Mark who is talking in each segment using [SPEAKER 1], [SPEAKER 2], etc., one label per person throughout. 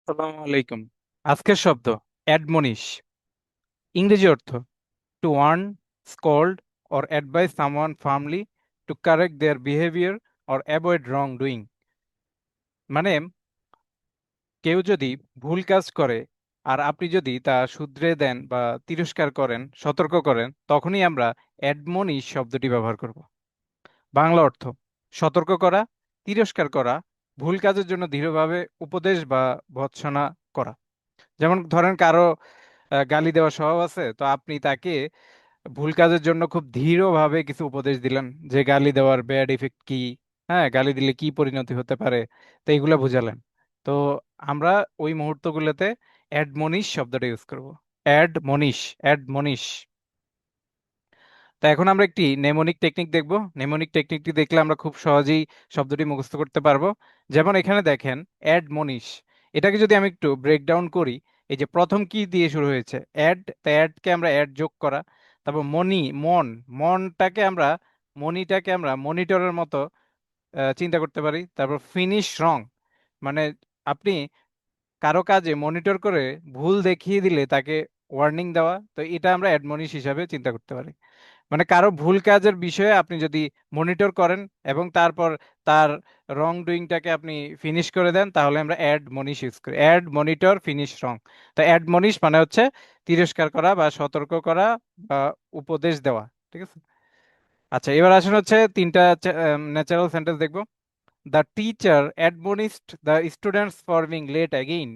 [SPEAKER 1] আসসালামু আলাইকুম। আজকের শব্দ অ্যাডমনিশ। ইংরেজি অর্থ to warn, scold or advise someone firmly to correct their behaviour or avoid wrong doing. মানে কেউ যদি ভুল কাজ করে আর আপনি যদি তা শুধরে দেন বা তিরস্কার করেন, সতর্ক করেন, তখনই আমরা অ্যাডমনিশ শব্দটি ব্যবহার করব। বাংলা অর্থ সতর্ক করা, তিরস্কার করা, ভুল কাজের জন্য দৃঢ়ভাবে উপদেশ বা ভর্ৎসনা করা। যেমন ধরেন কারো গালি দেওয়ার স্বভাব আছে, তো আপনি তাকে ভুল কাজের জন্য খুব দৃঢ়ভাবে কিছু উপদেশ দিলেন যে গালি দেওয়ার ব্যাড ইফেক্ট কি, হ্যাঁ, গালি দিলে কি পরিণতি হতে পারে, তো এইগুলা বুঝালেন। তো আমরা ওই মুহূর্তগুলোতে অ্যাডমনিশ শব্দটা ইউজ করব। Admonish, admonish. তা এখন আমরা একটি নেমোনিক টেকনিক দেখব। নেমোনিক টেকনিকটি দেখলে আমরা খুব সহজেই শব্দটি মুখস্থ করতে পারবো। যেমন এখানে দেখেন অ্যাডমনিশ, এটাকে যদি আমি একটু ব্রেকডাউন করি, এই যে প্রথম কি দিয়ে শুরু হয়েছে অ্যাড, তা অ্যাডকে আমরা অ্যাড যোগ করা। তারপর মনি, মন, মনটাকে আমরা, মনিটাকে আমরা মনিটরের মতো চিন্তা করতে পারি। তারপর ফিনিশ রং, মানে আপনি কারো কাজে মনিটর করে ভুল দেখিয়ে দিলে তাকে ওয়ার্নিং দেওয়া, তো এটা আমরা অ্যাডমনিশ হিসাবে চিন্তা করতে পারি। মানে কারো ভুল কাজের বিষয়ে আপনি যদি মনিটর করেন এবং তারপর তার রং ডুইংটাকে আপনি ফিনিশ করে দেন, তাহলে আমরা অ্যাড মনিশ ইউজ করি। অ্যাড, মনিটর, ফিনিশ, রং। তো অ্যাড মনিশ মানে হচ্ছে তিরস্কার করা বা সতর্ক করা বা উপদেশ দেওয়া। ঠিক আছে। আচ্ছা, এবার আসুন হচ্ছে তিনটা ন্যাচারাল সেন্টেন্স দেখবো। The teacher admonished the students for being late again.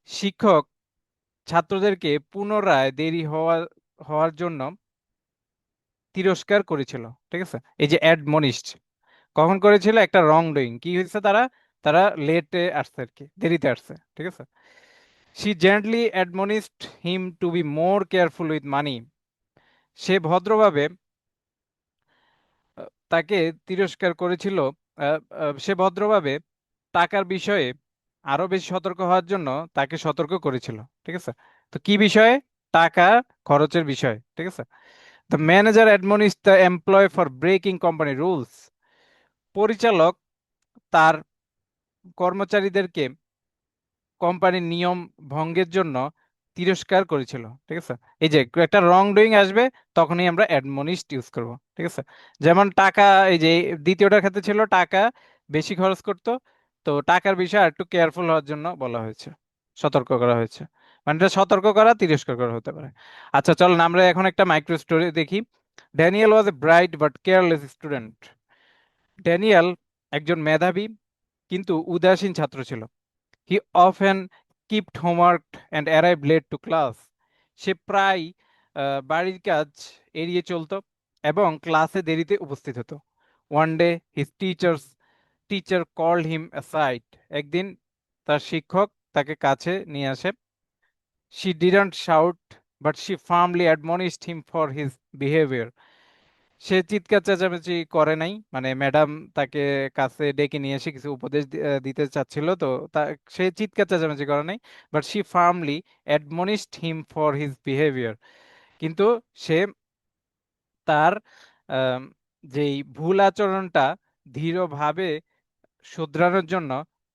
[SPEAKER 1] শিক্ষক ছাত্রদেরকে পুনরায় দেরি হওয়ার জন্য তিরস্কার করেছিল। ঠিক আছে। এই যে অ্যাডমনিশড কখন করেছিল, একটা রং ডুইং কি হয়েছে, তারা তারা লেটে আসছে আর কি, দেরিতে আসছে। ঠিক আছে। She gently admonished him to be more careful with money. সে ভদ্রভাবে তাকে তিরস্কার করেছিল। সে ভদ্রভাবে টাকার বিষয়ে আরো বেশি সতর্ক হওয়ার জন্য তাকে সতর্ক করেছিল। ঠিক আছে। তো কি বিষয়ে? টাকা খরচের বিষয়। ঠিক আছে। The manager admonish the employ for breaking company rules. পরিচালক তার কর্মচারীদেরকে কোম্পানির নিয়ম ভঙ্গের জন্য তিরস্কার করেছিল। ঠিক আছে। এই যে একটা রং ডুইং আসবে, তখনই আমরা অ্যাডমনিশড ইউজ করব। ঠিক আছে। যেমন টাকা, এই যে দ্বিতীয়টার ক্ষেত্রে ছিল টাকা বেশি খরচ করতো, তো টাকার বিষয়ে একটু কেয়ারফুল হওয়ার জন্য বলা হয়েছে, সতর্ক করা হয়েছে। মানে এটা সতর্ক করা, তিরস্কার করা হতে পারে। আচ্ছা চলুন আমরা এখন একটা মাইক্রো স্টোরি দেখি। Daniel was a bright but careless student. Daniel একজন মেধাবী কিন্তু উদাসীন ছাত্র ছিল। He often skipped homework and arrive late to class. সে প্রায় বাড়ির কাজ এড়িয়ে চলতো এবং ক্লাসে দেরিতে উপস্থিত হতো। One day his teacher called him aside. একদিন তার শিক্ষক তাকে কাছে নিয়ে আসে। She didn't shout but she firmly admonished him for his behaviour. সে চিৎকার চেঁচামেচি করে নাই, মানে ম্যাডাম তাকে কাছে ডেকে নিয়ে এসে কিছু উপদেশ দিতে চাচ্ছিল, তো সে চিৎকার চেঁচামেচি করে নাই, but she firmly admonished him for his behaviour. কিন্তু সে তার আম, যেই ভুল আচরণটা দৃঢ়ভাবে শুধরানোর জন্য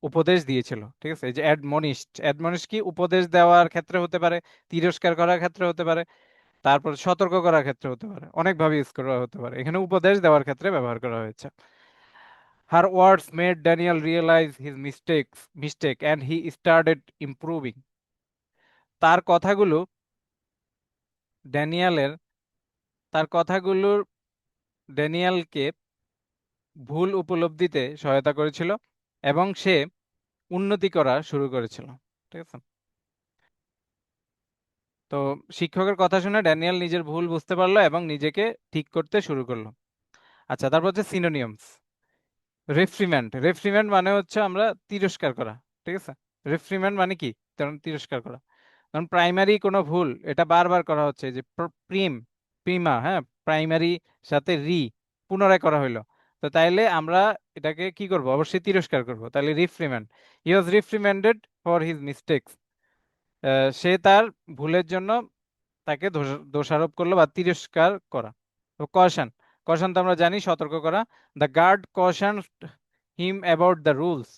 [SPEAKER 1] উপদেশ দিয়েছিল। ঠিক আছে। এই যে অ্যাডমনিশড, অ্যাডমনিশ কি উপদেশ দেওয়ার ক্ষেত্রে হতে পারে, তিরস্কার করার ক্ষেত্রে হতে পারে, তারপর সতর্ক করার ক্ষেত্রে হতে পারে, অনেকভাবে ইউজ করা হতে পারে। এখানে উপদেশ দেওয়ার ক্ষেত্রে ব্যবহার করা হয়েছে। Her words made Daniel realise his mistake and he started improving. তার কথাগুলো ড্যানিয়েলের তার কথাগুলোর ড্যানিয়েলকে ভুল উপলব্ধিতে সহায়তা করেছিল এবং সে উন্নতি করা শুরু করেছিল। ঠিক আছে। তো শিক্ষকের কথা শুনে ড্যানিয়েল নিজের ভুল বুঝতে পারলো এবং নিজেকে ঠিক করতে শুরু করলো। আচ্ছা, তারপর হচ্ছে সিনোনিয়ামস। রেফ্রিম্যান্ড, রেফ্রিম্যান্ড মানে হচ্ছে আমরা তিরস্কার করা। ঠিক আছে। রেফ্রিম্যান্ড মানে কি? কারণ তিরস্কার করা, কারণ প্রাইমারি কোনো ভুল এটা বারবার করা হচ্ছে, যে প্রিম, প্রিমা, হ্যাঁ, প্রাইমারি সাথে পুনরায় করা হইলো, তো তাইলে আমরা এটাকে কি করব? অবশ্যই তিরস্কার করব। তাহলে রিফ্রিম্যান্ড, হি ওয়াজ রিফ্রিম্যান্ডেড ফর হিজ মিস্টেক্স। সে তার ভুলের জন্য তাকে দোষারোপ করলো বা তিরস্কার করা। তো কশন, কশন তো আমরা জানি সতর্ক করা। The guard caution him about the rules.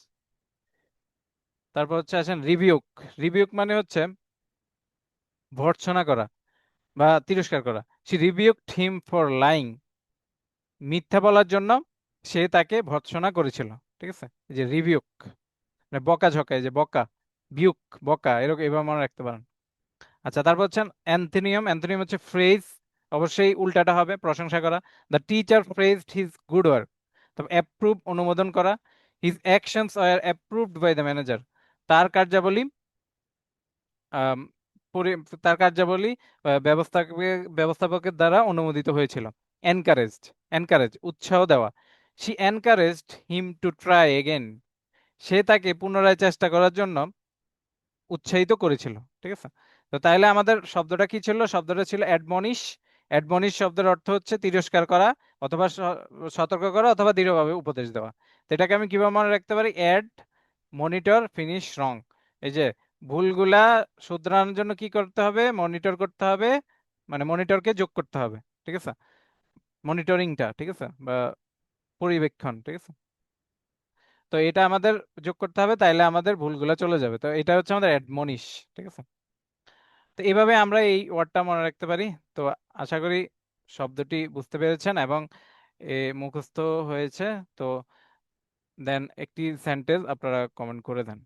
[SPEAKER 1] তারপর হচ্ছে আসেন রিবিউক। রিবিউক মানে হচ্ছে ভর্ৎসনা করা বা তিরস্কার করা। সে রিবিউকড হিম ফর লাইং, মিথ্যা বলার জন্য সে তাকে ভর্ৎসনা করেছিল। ঠিক আছে, এই যে রিবিউক মানে বকা ঝকা, এই যে বকা, বিউক, বকা, এরকম এভাবে মনে রাখতে পারেন। আচ্ছা, তারপর হচ্ছেন অ্যান্থোনিয়াম। অ্যান্থোনিয়াম হচ্ছে ফ্রেজ, অবশ্যই উল্টাটা হবে, প্রশংসা করা। The teacher praised his good work. তবে অ্যাপ্রুভ, অনুমোদন করা। His actions are approved by the manager. তার কার্যাবলী আম, তার কার্যাবলী ব্যবস্থাপকের দ্বারা অনুমোদিত হয়েছিল। এনকারেজড, এনকারেজ উৎসাহ দেওয়া। She encouraged him to try again. সে তাকে পুনরায় চেষ্টা করার জন্য উৎসাহিত করেছিল। ঠিক আছে, তো তাইলে আমাদের শব্দটা কি ছিল? শব্দটা ছিল অ্যাডমনিশ। অ্যাডমনিশ শব্দের অর্থ হচ্ছে তিরস্কার করা অথবা সতর্ক করা অথবা দৃঢ়ভাবে উপদেশ দেওয়া। তো এটাকে আমি কিভাবে মনে রাখতে পারি? অ্যাড, মনিটর, ফিনিশ, রং। এই যে ভুলগুলা শুধরানোর জন্য কি করতে হবে? মনিটর করতে হবে, মানে মনিটরকে যোগ করতে হবে। ঠিক আছে, মনিটরিংটা, ঠিক আছে, বা পরিবেক্ষণ। ঠিক আছে, তো এটা আমাদের যোগ করতে হবে, তাইলে আমাদের ভুলগুলা চলে যাবে। তো এটা হচ্ছে আমাদের অ্যাডমনিশ। ঠিক আছে, তো এইভাবে আমরা এই ওয়ার্ডটা মনে রাখতে পারি। তো আশা করি শব্দটি বুঝতে পেরেছেন এবং মুখস্থ হয়েছে। তো দেন একটি সেন্টেন্স আপনারা কমেন্ট করে দেন।